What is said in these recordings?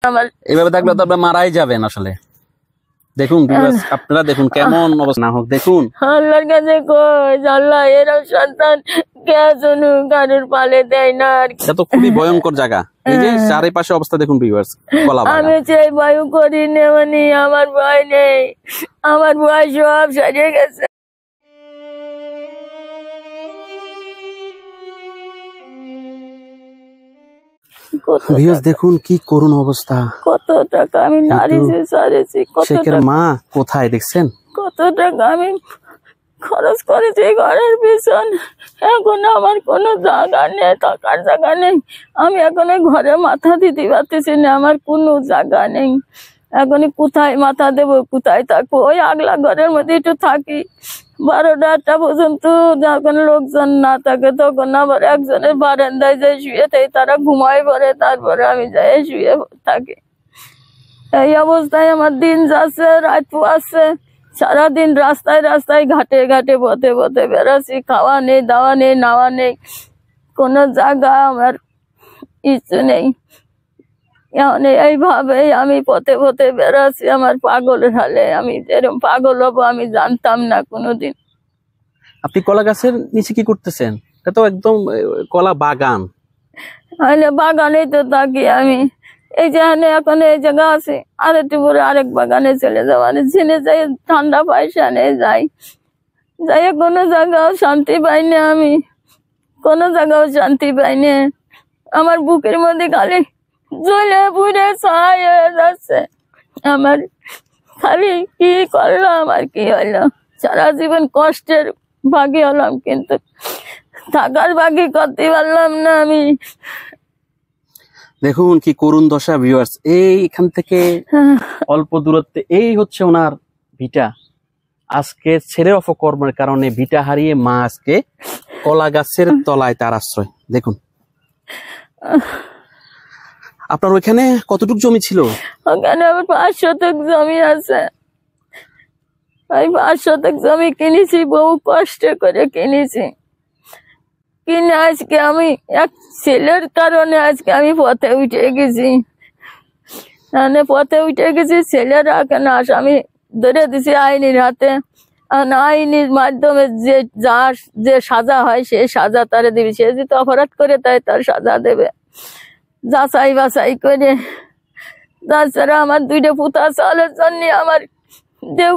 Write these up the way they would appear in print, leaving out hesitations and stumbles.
আমার এইভাবে থাকলে তো আপনারা মারাই যাবেন আসলে। দেখুন আপনারা দেখুন কেমন অবস্থা না হোক, দেখুন আল্লাহর কাছে কই আল্লাহ এরকম সন্তান কে শুনু কারুর পালে দেয় না। আর এটা তো খুবই ভয়ঙ্কর জায়গা। এই যে চারিপাশে অবস্থা দেখুন ভিউয়ার্স, কলা বাগান। আমি সেই ভয় করি নেওয়ানি, আমার ভয় নেই, আমার ভয় সব সারিয়ে গেছে। ভিউয়ার্স দেখুন কি করুণ অবস্থা। কত টাকা আমি নাড়িয়েছি সারেছি, শেখের মা কোথায় দেখছেন? কত টাকা আমি খরচ করেছি ঘরের পিছন। এখন আমার কোনো জায়গা নেই, থাকার জায়গা নেই। আমি এখন ঘরে মাথা দিতে পারতেছি না, আমার কোনো জায়গা নেই। এখন কোথায় মাথা দেবো, কোথায় থাকবো? ওই আগলা ঘরের মধ্যে একটু থাকি 12টা পর্যন্ত। যখন লোকজন না থাকে তখন আবার একজনের বারান্দায় যাই শুয়ে থাকি, তারা ঘুমায় পড়ে, তারপরে আমি যাই শুয়ে থাকি। এই অবস্থায় আমার দিন যাচ্ছে, রাত পোয়াচ্ছে। সারাদিন রাস্তায় রাস্তায় ঘাটে ঘাটে পথে পথে বেড়াচ্ছি। খাওয়া নেই, দাওয়া নেই, নাওয়া নেই, কোনো জায়গা আমার কিছু নেই। এইভাবেই আমি পথে পথে বেড়াচ্ছি আমার পাগলের হালে। আমি যেরকম পাগল হবো আমি জানতাম না কোনোদিন। আপনি কলা গাছের নিচে কি করতেছেন? এটা তো একদম কলা বাগান। বাগানেই তো থাকি আমি। এই যে এখন এই জায়গা আছে, আর একটু পরে আরেক বাগানে চলে যাবো। ঝিনে যাই, ঠান্ডা পাই, সানে যাই, যাই কোনো জায়গাও শান্তি পাই না। আমি কোনো জায়গাও শান্তি পাই না। আমার বুকের মধ্যে খালি জ্বলে পুড়ে ছাই হয়ে যাচ্ছে। আমার খালি কি করলাম আর কি হলো, সারা জীবন কষ্টের ভাগী হলাম, কিন্তু থাকার ভাগী করতে পারলাম না আমি। দেখুন কি করুণ দশা ভিউয়ার্স। এইখান থেকে অল্প দূরত্বে এই হচ্ছে ওনার ভিটা। আজকে ছেলের অপকর্মের কারণে ভিটা হারিয়ে মা আজকে কলা গাছের তলায় তার আশ্রয়। দেখুন আপনার ওইখানে কতটুকু জমি ছিল? ওখানে আমার 5 শতক জমি আছে। ওই 5 শতক জমি কিনেছি, বহু কষ্ট করে কিনেছি। কিনে আজকে আমি এক ছেলের কারণে আজকে আমি পথে উঠে গেছি। মানে পথে উঠে গেছি, ছেলেরা কেন আসামি ধরে দিছি আইনের হাতে। আইনের মাধ্যমে যে সাজা হয় সেই সাজা তারে দিবি। সে যদি অপরাধ করে তাই তার সাজা দেবে, যাচাই বাছাই করে। তাছাড়া আমার 2টা পুতা চালের জন্য আমার দেহ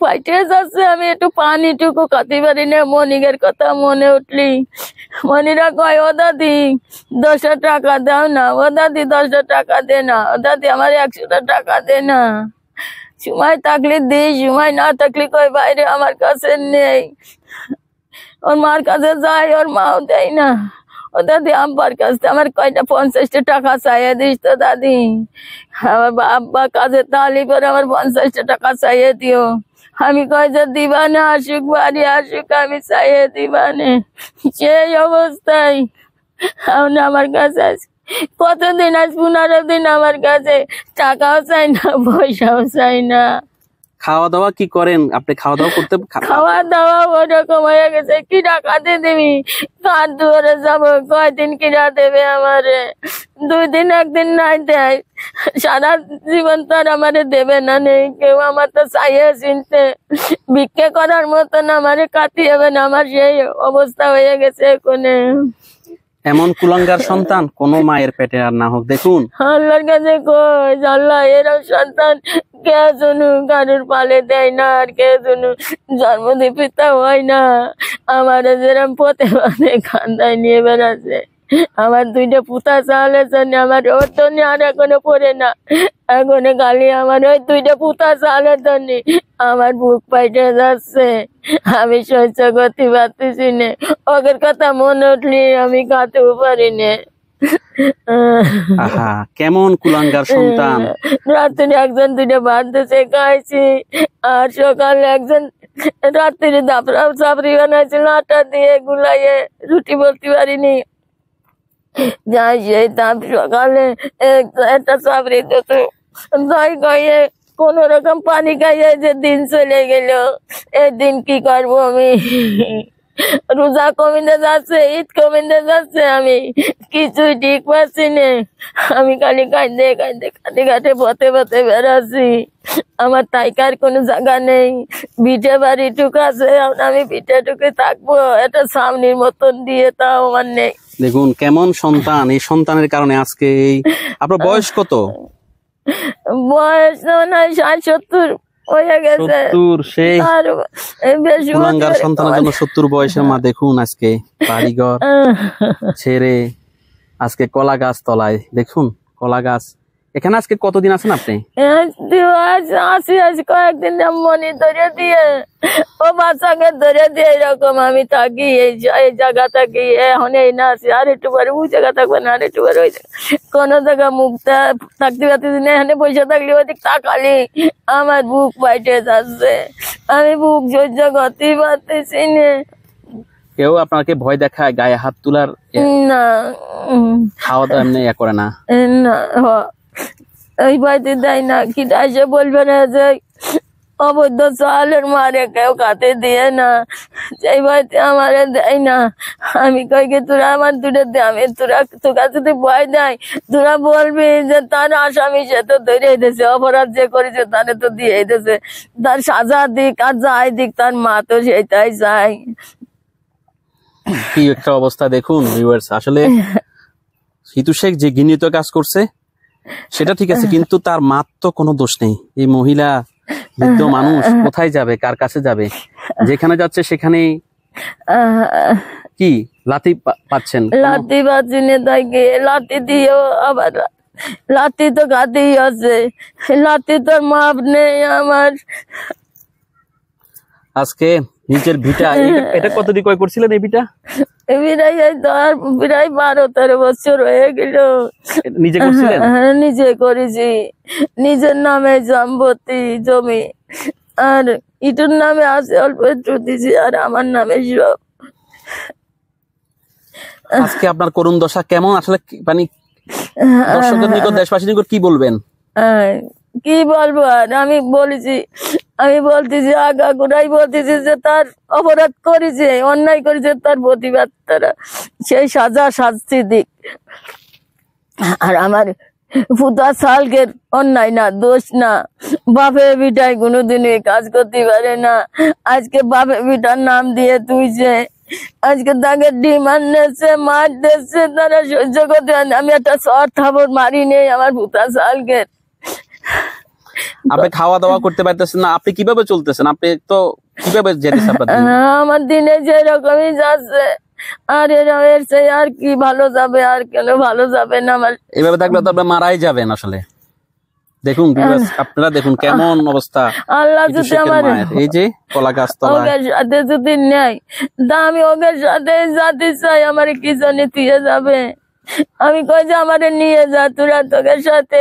ফাইটে যাচ্ছে। আমি একটু পানিটুকু খাতে পারি না। মনিকের কথা মনে উঠলি মনিরা কয়, ও দাদি 10টা টাকা দাও না, ও দাদি 10টা টাকা দে না, ও দাদি আমার 100টা টাকা দে না। সময় থাকলে দিই, সময় না থাকলে কয় বাইরে আমার কাছে নেই। ওর মার কাছে যাই, ওর মাও দেয় না। ও দাদি আব্বার কাছে আমার কয়টা 50টা টাকা চাইয়ে দিস তো দাদি। আমার আব্বা কাজে তালি পরে আমার 50টা টাকা চাইয়ে দিও। আমি কয় যে দিবা না, আসুক বাড়ি আসুক, আমি চাইয়ে দিবা না। সেই অবস্থায় আমার কাছে কতদিন, আজ 15 দিন আমার কাছে টাকাও চাই না, পয়সাও চাই না। খাওয়া দাওয়া কি করেন আপনি? খাওয়া দাওয়া করতে খাওয়া দাওয়া ওরকম হয়ে গেছে। কি টাকাতে দিবি, কার দুয়ারে যাবো, কয়দিন কিনা দেবে আমারে? 2 দিন 1 দিন নাই দেয়, সারা জীবন তো আর আমারে দেবে না। নেই কেউ আমার তো চাইয়ে চিনতে ভিক্ষে করার মতন আমারে কাটিয়ে না। আমার সেই অবস্থা হয়ে গেছে কোনে। এমন কুলাঙ্গার সন্তান কোন মায়ের পেটে আর না হোক। দেখুন আল্লাহর কাছে কই আল্লাহ এরকম সন্তান কে শুনু কারুর পালে দেয় না, আর কে শুনু জন্ম দিয়ে পিতা হয় না। আমার যেরকম পথে পথে খান্দায় নিয়ে বেড়াচ্ছে। আমার 2টা পুতা চালের জন্য আমার ওর জন্য আর এখনো পড়ে না। এখন খালি আমার ওই 2টা পুতা চালের জন্য আমার বুক পাইটে যাচ্ছে। আমি সহ্য করতে পারতেছি না। ওদের কথা মনে উঠলে আমি কাঁদতেও পারি না। আহা কেমন কুলাঙ্গার সন্তান। রাত্রে একজন 2টা ভাত দিয়েছে, খাইছি। আর সকালে একজন রাত্রে দাপড়াও চাপড়ি বানাইছিল আটা দিয়ে গুলাইয়ে, রুটি বলতে পারিনি। যাই সেই তাপ সকালে একটা চাপড়ি দিত, যাই খাইয়ে কোন রকম পানি খাইয়ে যে দিন চলে গেল। এই দিন কি করবো আমি? রোজা কমিতে যাচ্ছে, ঈদ কমিতে যাচ্ছে, আমি কিছুই ঠিক পাচ্ছি না। আমি খালি কাঁদে কাঁদে কাঁদে কাঁদে পথে পথে বেড়াচ্ছি। আমার তাইকার কোনো জায়গা নেই, ভিটে বাড়ি টুক আছে, আমি ভিটে টুকে থাকবো, এটা সামনের মতন দিয়ে তাও আমার নেই। দেখুন কেমন সন্তান, এই সন্তানের কারণে আজকে এই আপনার বয়স কত? বয়স মনে হয় 60-70 হয়ে গেছে। 70, সেই আর বেশি কুলাঙ্গার সন্তানের জন্য 70 বয়সের মা দেখুন আজকে বাড়িঘর ছেড়ে আজকে কলা গাছ তলায়। দেখুন কলা গাছ। এখানে আজকে কতদিন আছেন আপনি? আজ কয়েকদিন মনি ধরে দিয়ে, ও বাচ্চাকে ধরে দিয়ে এরকম আমি থাকি, এই জায়গা থাকি। এখন এই না আছি, আর একটু পরে ওই জায়গা থাকবে না, আর একটু পরে ওই জায়গা। কোনো জায়গা মুখটা থাকতে পারতেছি না। এখানে বসে থাকলে ওদিক তাকালি আমার বুক বাইটে যাচ্ছে, আমি বুক সহ্য করতেই পারতেছি না। কেউ আপনাকে ভয় দেখায়, গায়ে হাত তোলার না, খাওয়া দাওয়া এমনি করে না? না, ওই বাড়িতে দেয় না। কি এসে বলবে না যে অবৈধ চালের মারে কেউ খাতে দিয়ে না, সেই বাড়িতে আমারে দেয় না। আমি কই কি তোরা আমার দূরে দে, আমি তোরা যদি ভয় দেয় তোরা বলবি যে তার আসামি সে তো ধরে দিয়েছে, অপরাধ যে করেছে তারে তো দিয়ে দিয়েছে, তার সাজা দিক আর যাই দিক, তার মা তো সেটাই চাই। কি একটা অবস্থা দেখুন ভিউয়ার্স। আসলে হিটু শেখ যে ঘৃণিত কাজ করছে সেটা ঠিক আছে, কিন্তু তার মার তো কোনো দোষ নেই। এই মহিলা বৃদ্ধ মানুষ কোথায় যাবে, কার কাছে যাবে? যেখানে যাচ্ছে সেখানে কি লাথি পাচ্ছেন? লাথি পাচ্ছি না, তাই লাথি দিয়েও আবার লাথি তো খাতেই আছে, লাথি তোর মাপ নেই আমার। আজকে নিজের ভিটা, এটা কতদিন ক্রয় করছিলেন এই ভিটা? প্রায় 12-13 বছর হয়ে গেল। নিজে করছিলেন? নিজে করেছি, নিজের নামে সম্পত্তি জমি, আর ইটুর নামে আছে অল্প একটু দিছি, আর আমার নামে সব। আজকে আপনার করুণ দশা কেমন আসলে, মানে দর্শকের নিকট, দেশবাসীর নিকট কি বলবেন? কি বলবো আর, আমি বলতেছি আগাগোড়াই বলতেছি যে তার অপরাধ করেছে, অন্যায় করেছে, তার প্রতিবাদ তারা সেই সাজা শাস্তি দিক। আর আমার ফুটা সালকের অন্যায় না, দোষ না, বাপে বিটায় কোনোদিনই কাজ করতে পারে না। আজকে বাপে বিটার নাম দিয়ে তুইছে, আজকে তাকে ডিমান্ড দিচ্ছে, মার দিচ্ছে, তারা সহ্য করতে পারে না। আমি একটা শর্ট থাপড় মারি নেই আমার ফুটা সালকের। আপনি খাওয়া দাওয়া করতে পারতেছেন না, আপনি কিভাবে চলতেছেন? আপনি তো কিভাবে যেতেছেন? আমার দিনে যে রকমই যাচ্ছে, আর এর চেয়ে আর কি ভালো যাবে, আর কেন ভালো যাবে না? আমার এইভাবে থাকলে তো আপনি মারাই যাবেন আসলে। দেখুন আপনারা দেখুন কেমন অবস্থা। আল্লাহ যদি আমার এই যে কলা গাছ তলায় ওদের সাথে যদি নেয়, তা আমি ওদের সাথে যাতে চাই, আমার কি জানি দিয়ে যাবে। আমি কই যে আমারে নিয়ে যা তোরা তোদের সাথে,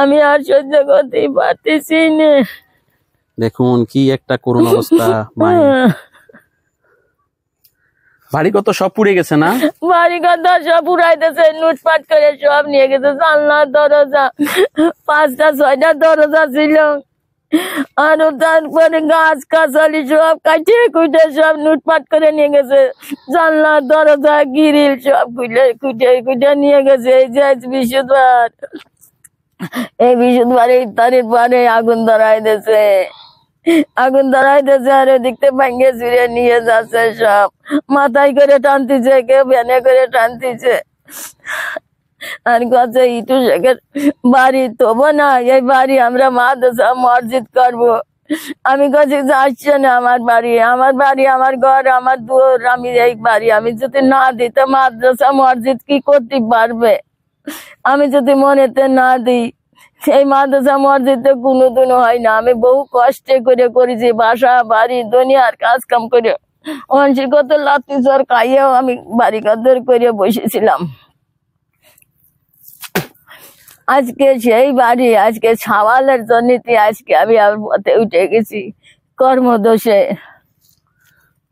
আমি আর সহ্য করতেই পারতেছি না। দেখুন কি একটা করুণ অবস্থা। বাড়ি কত সব পুড়ে গেছে না? বাড়ি কথা সব পুরাইতেছে, লুটপাট করে সব নিয়ে গেছে। জানলা দরজা 5টা-6টা দরজা ছিল, আর তারপরে গাছ কাছালি সব কাটিয়ে কুটে সব লুটপাট করে নিয়ে গেছে। জানলা দরজা গিরিল সব কুটে নিয়ে গেছে। এই যে বৃহস্পতিবার, এই বৃহস্পতিবার ইফতারের পরে আগুন ধরাই দিয়েছে, আর দেখতে ভাঙ্গে চুরে নিয়ে যাচ্ছে সব। মাথায় করে টানতেছে, কেউ ভ্যানে করে টানতেছে। আর কাছে ইটু শেখের বাড়ি তবু না, এই বাড়ি আমরা মাদ্রাসা মসজিদ করবো। আমি কাছে আসছে না আমার বাড়ি, আমার ঘর, আমার দুয়ার, আমি এই বাড়ি আমি যদি না দিই তো মাদ্রাসা মসজিদ কি করতে পারবে? আমি যদি মনেতে না দিই, সেই মাদ্রাসা মসজিদ তো কোনোদিনও হয় না। আমি বহু কষ্টে করে করেছি, বাসা বাড়ি দুনিয়ার কাজ কাম করে, অনসির কত লাতি জ্বর খাইয়েও আমি বাড়ি কাদের করে বসেছিলাম। আজকে সেই বাড়ি, আজকে ছাওয়ালের জন্য আজকে আমি আমার পথে উঠে গেছি কর্মদোষে।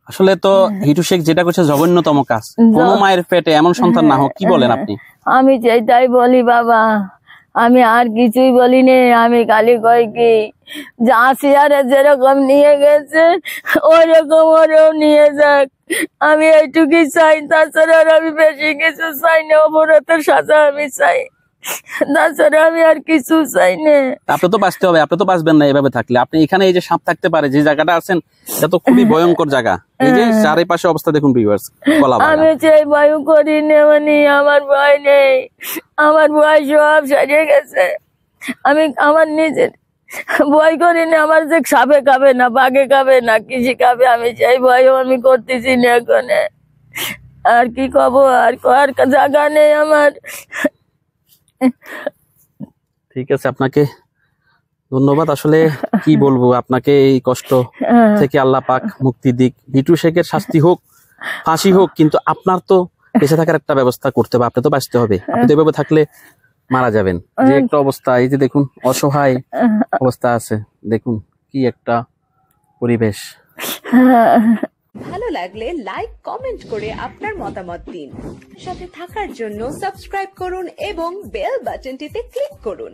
আসলে তো হিটু শেখ যেটা করছে জঘন্যতম কাজ। কোন মায়ের পেটে এমন সন্তান না হোক, কি বলেন আপনি? আমি যেটাই বলি বাবা, আমি আর কিছুই বলিনি। আমি খালি কই কি, যা চেয়ারে যেরকম নিয়ে গেছে ওরকম ওরেও নিয়ে যাক। আমি এইটুকুই চাই, তাছাড়া আর আমি বেশি কিছু চাই না। অপরাধের সাজা আমি চাই, তাছাড়া আমি আর কিছু চাই না। আপনি তো বাঁচতে হবে, আপনি তো বাঁচবেন না এভাবে থাকলে। আপনি এখানে এই যে সাপ থাকতে পারে, যে জায়গাটা আছেন এটা তো খুবই ভয়ঙ্কর জায়গা। এই যে চারিপাশে অবস্থা দেখুন ভিউয়ার্স, কলা বাগান। আমি চাই ভয় করি না, মানে আমার ভয় নেই, আমার ভয় সব সারিয়ে গেছে। আমি আমার নিজের ভয় করি না, আমার যে সাপে খাবে না, বাঘে খাবে না, কৃষি খাবে, আমি চাই ভয়ও আমি করতেছি না এখন। আর কি কব, আর করার জায়গা নেই আমার। ঠিক আছে, আপনাকে ধন্যবাদ। আসলে কি বলবো আপনাকে, এই কষ্ট থেকে আল্লাহ পাক মুক্তি দিক। বিটু শেখের শাস্তি হোক, ফাঁসি হোক, কিন্তু আপনার তো বেঁচে থাকার একটা ব্যবস্থা করতে হবে। আপনি তো বাঁচতে হবে, আপনি তো এভাবে থাকলে মারা যাবেন। যে একটা অবস্থা, এই যে দেখুন অসহায় অবস্থা আছে, দেখুন কি একটা পরিবেশ। ভালো লাগলে লাইক কমেন্ট করে আপনার মতামত দিন। সাথে থাকার জন্য সাবস্ক্রাইব করুন এবং বেল বাটনটিতে ক্লিক করুন।